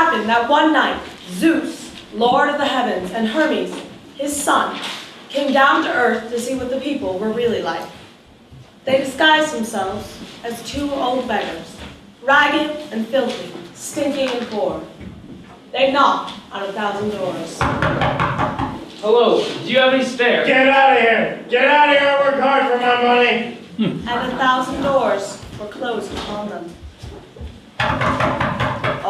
happened that one night, Zeus, Lord of the heavens, and Hermes, his son, came down to earth to see what the people were really like. They disguised themselves as two old beggars, ragged and filthy, stinking and poor. They knocked on 1,000 doors. Hello, do you have any spare? Get out of here! Get out of here! I work hard for my money! And 1,000 doors were closed upon them.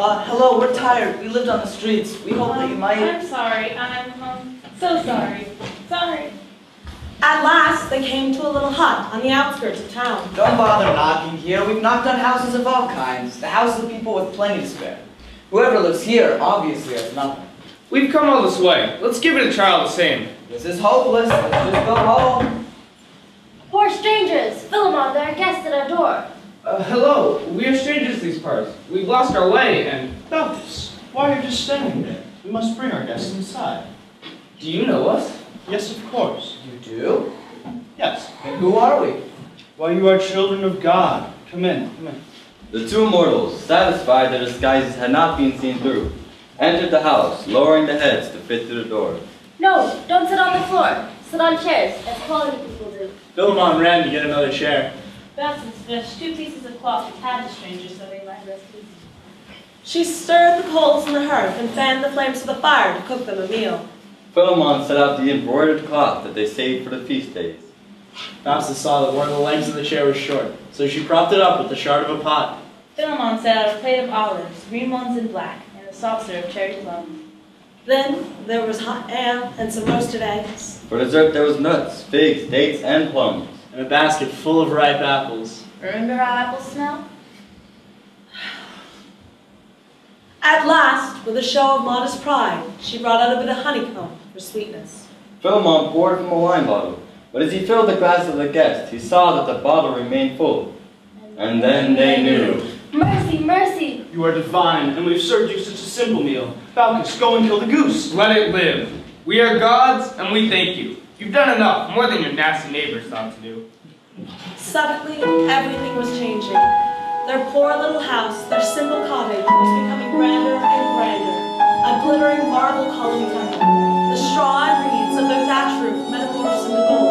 Hello, we're tired. We lived on the streets. We hope that you might... I'm sorry. I'm so sorry. Sorry. At last, they came to a little hut on the outskirts of town. Don't bother knocking here. We've knocked on houses of all kinds. The houses of people with plenty to spare. Whoever lives here obviously has nothing. We've come all this way. Let's give it a try all the same. This is hopeless. Let's just go home. Poor strangers! Philemon, there are guests at our door. Hello. We are strangers to these parts. We've lost our way and... Balthus, why are you just standing there? We must bring our guests inside. Do you know us? Yes, of course. You do? Yes. And who are we? Why, you are children of God. Come in, come in. The two mortals, satisfied their disguises had not been seen through, entered the house, lowering their heads to fit through the door. No, don't sit on the floor. Sit on chairs, as quality people do. Philemon ran to get another chair. Balthus fetched 2 pieces of cloth to pad the strangers so they might rest easy. She stirred the coals in the hearth and fanned the flames of the fire to cook them a meal. Philemon set out the embroidered cloth that they saved for the feast days. Balthus saw that one of the legs of the chair was short, so she propped it up with the shard of a pot. Philemon set out a plate of olives, green ones and black, and a saucer of cherry plums. Then there was hot ale and some roasted eggs. For dessert there was nuts, figs, dates, and plums. And a basket full of ripe apples. Remember how apples smell? At last, with a show of modest pride, she brought out a bit of honeycomb for sweetness. Philemon poured from a wine bottle, but as he filled the glass of the guest, he saw that the bottle remained full. And then they knew. Mercy, mercy! You are divine, and we've served you such a simple meal. Balthus, go and kill the goose. Let it live. We are gods, and we thank you. You've done enough, more than your nasty neighbors thought to do. Suddenly, everything was changing. Their poor little house, their simple cottage, was becoming grander and grander, a glittering marble column temple. The straw and reeds of their thatch roof metamorphosed into gold,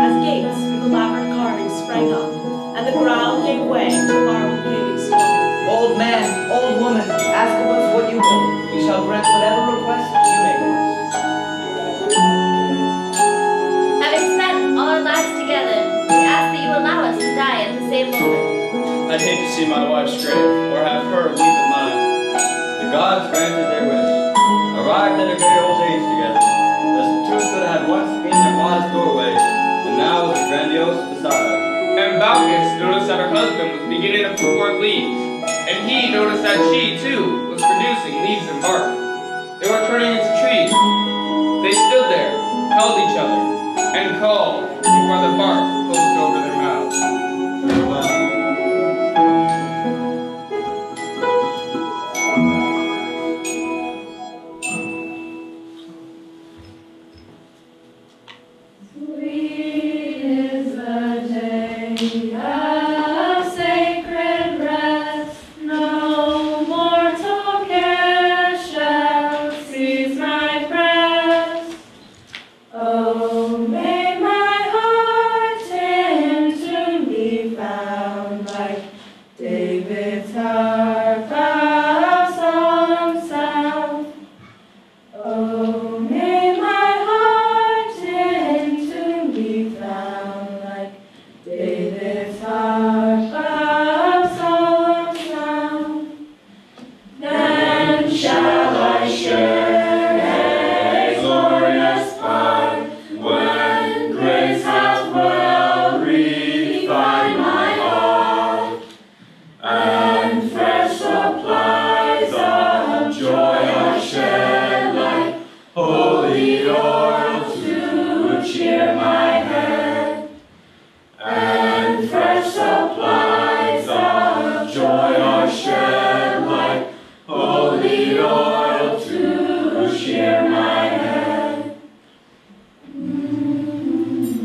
as gates with elaborate carvings sprang up, and the ground gave way to marble paving stone. Old man, old woman, ask of us what you will. We shall grant whatever request you make of us. Having spent all our lives together, we ask that you allow us to die at the same moment. I'd hate to see my wife's grave, or have her weep at mine. The gods granted their wish. Arrived at a very old age together, the two that had once been their modest doorway, and now was a grandiose facade. And Balthus noticed that her husband was beginning to put forth leaves, and he noticed that she, too, was producing leaves and bark. They were turning into trees. They stood there, held each other, and called before the bark closed over their mouths. Farewell.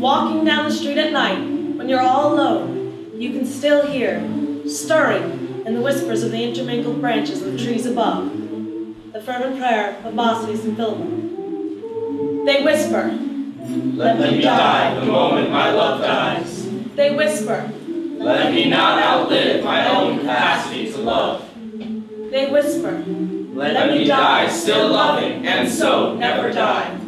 Walking down the street at night, when you're all alone, you can still hear, stirring in the whispers of the intermingled branches of the trees above, fervent prayer of Bosphorus and Philippa. They whisper, Let me die the moment my love dies. they whisper, Let me not outlive my own capacity to love. they whisper, Let me die still loving, and so never die.